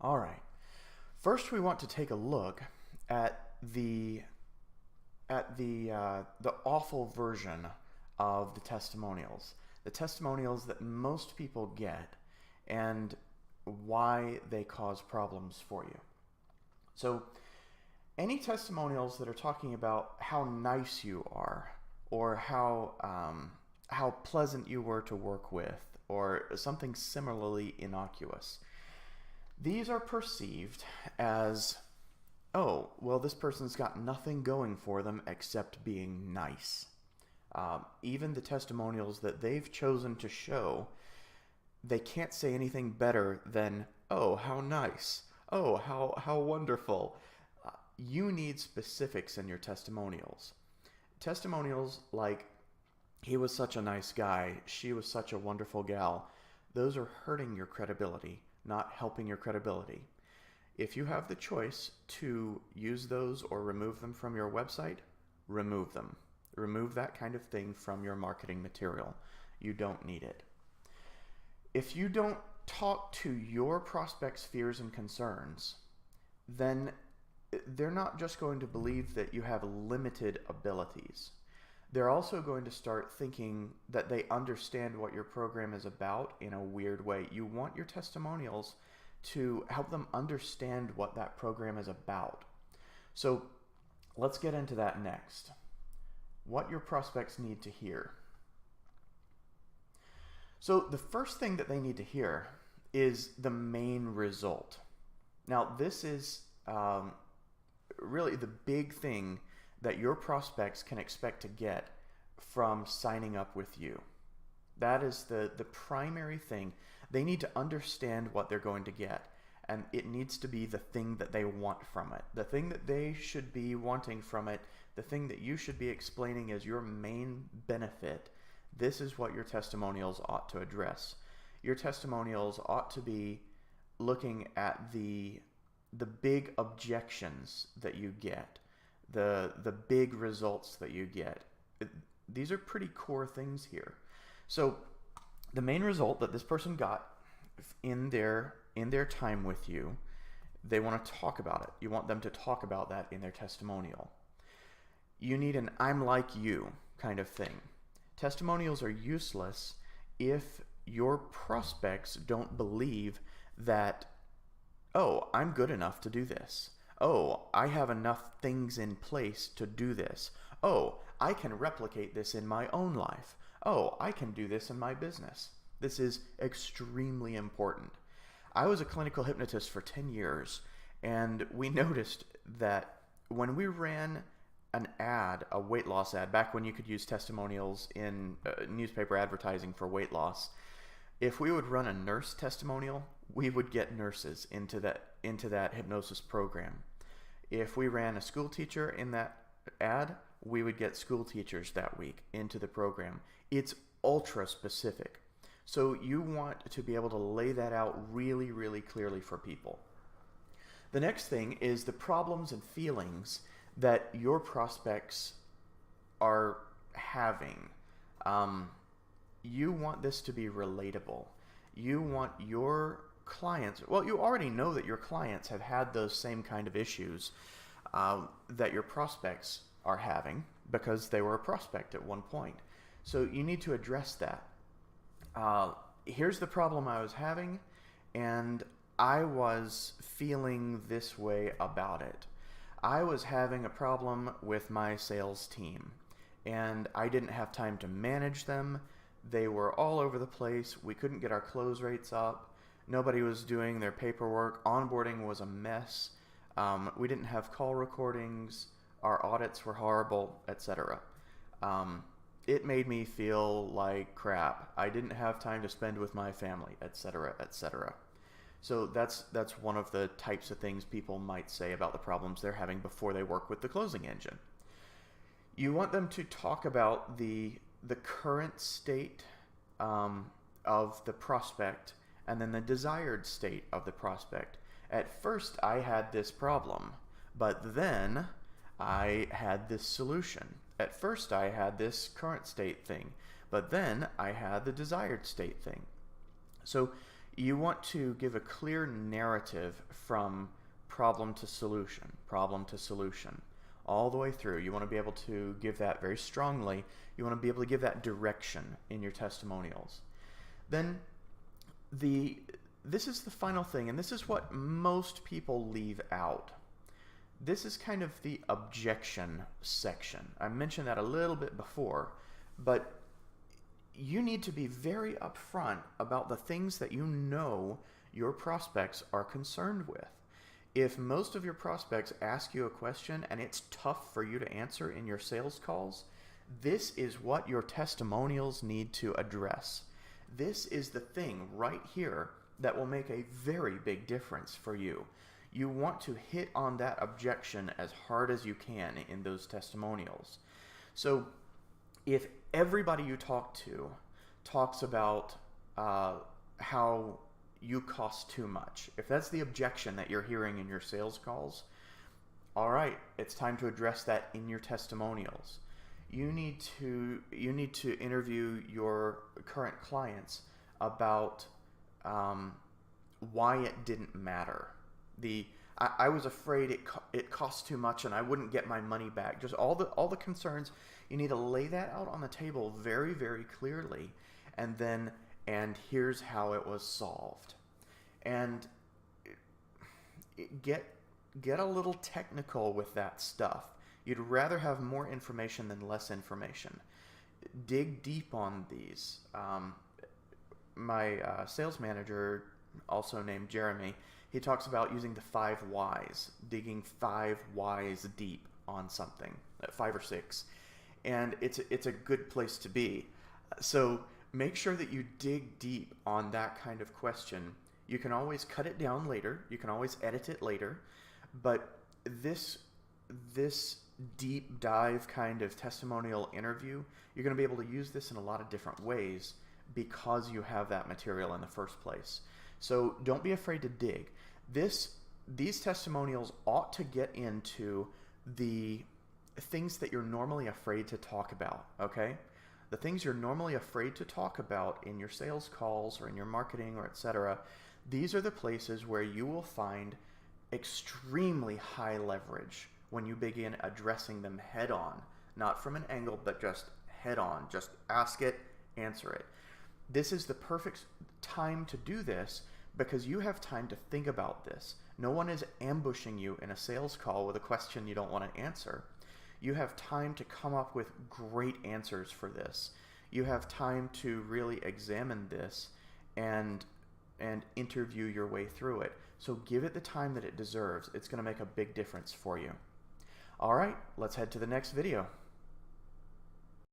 All right. First, we want to take a look at the awful version of the testimonials that most people get, and why they cause problems for you. So, any testimonials that are talking about how nice you are, or how pleasant you were to work with, or something similarly innocuous, these are perceived as, oh, well, this person's got nothing going for them except being nice. Even the testimonials that they've chosen to show, they can't say anything better than, oh, how nice. Oh, how wonderful. You need specifics in your testimonials. Testimonials like, he was such a nice guy, she was such a wonderful gal, those are hurting your credibility, not helping your credibility. If you have the choice to use those or remove them from your website, remove them. Remove that kind of thing from your marketing material. You don't need it. If you don't talk to your prospects' fears and concerns, then they're not just going to believe that you have limited abilities. They're also going to start thinking that they understand what your program is about in a weird way. You want your testimonials to help them understand what that program is about. So let's get into that next. What your prospects need to hear. So the first thing that they need to hear is the main result. Now, this is really the big thing that your prospects can expect to get from signing up with you. That is the primary thing. They need to understand what they're going to get, and it needs to be the thing that they want from it. The thing that they should be wanting from it, the thing that you should be explaining as your main benefit. This is what your testimonials ought to address. Your testimonials ought to be looking at the big objections that you get, the big results that you get. These are pretty core things here. So the main result that this person got in their time with you, they want to talk about it. You want them to talk about that in their testimonial. You need an I'm like you kind of thing. Testimonials are useless if your prospects don't believe that, oh, I'm good enough to do this. Oh, I have enough things in place to do this. Oh, I can replicate this in my own life. Oh, I can do this in my business. This is extremely important. I was a clinical hypnotist for 10 years, and we noticed that when we ran an ad, a weight loss ad, back when you could use testimonials in newspaper advertising for weight loss, if we would run a nurse testimonial, we would get nurses into that hypnosis program. If we ran a school teacher in that ad, we would get school teachers that week into the program. It's ultra specific. So you want to be able to lay that out really, really clearly for people. The next thing is the problems and feelings that your prospects are having. You want this to be relatable. You want your clients, well, you already know that your clients have had those same kind of issues that your prospects are having because they were a prospect at one point. So you need to address that. Here's the problem I was having, and I was feeling this way about it. I was having a problem with my sales team, and I didn't have time to manage them. They were all over the place. We couldn't get our close rates up. Nobody was doing their paperwork. Onboarding was a mess. We didn't have call recordings. Our audits were horrible, etc. It made me feel like crap. I didn't have time to spend with my family, etc., etc. So that's one of the types of things people might say about the problems they're having before they work with the closing engine. You want them to talk about the current state of the prospect and then the desired state of the prospect. At first, I had this problem, but then I had this solution. At first, I had this current state thing, but then I had the desired state thing. So You want to give a clear narrative from problem to solution, all the way through. You want to be able to give that very strongly. You want to be able to give that direction in your testimonials. Then this is the final thing, and this is what most people leave out. This is kind of the objection section. I mentioned that a little bit before, but you need to be very upfront about the things that you know your prospects are concerned with. If most of your prospects ask you a question and it's tough for you to answer in your sales calls, this is what your testimonials need to address. This is the thing right here that will make a very big difference for you. You want to hit on that objection as hard as you can in those testimonials. So if everybody you talk to talks about how you cost too much, if that's the objection that you're hearing in your sales calls, all right, it's time to address that in your testimonials. You need to interview your current clients about why it didn't matter. I was afraid it cost too much and I wouldn't get my money back. Just all the concerns. You need to lay that out on the table very, very clearly, and here's how it was solved. And get a little technical with that stuff. You'd rather have more information than less information. Dig deep on these. My sales manager, also named Jeremy, he talks about using the 5 whys, digging 5 whys deep on something, 5 or 6. And it's a good place to be. So make sure that you dig deep on that kind of question. You can always cut it down later. You can always edit it later. But this deep dive kind of testimonial interview, you're going to be able to use this in a lot of different ways because you have that material in the first place. So don't be afraid to dig. These testimonials ought to get into the things that you're normally afraid to talk about, okay? The things you're normally afraid to talk about in your sales calls or in your marketing or etc. These are the places where you will find extremely high leverage when you begin addressing them head on, not from an angle, but just head on. Just ask it, answer it. This is the perfect time to do this because you have time to think about this. No one is ambushing you in a sales call with a question you don't want to answer. You have time to come up with great answers for this. You have time to really examine this and interview your way through it. So give it the time that it deserves. It's going to make a big difference for you. All right, let's head to the next video.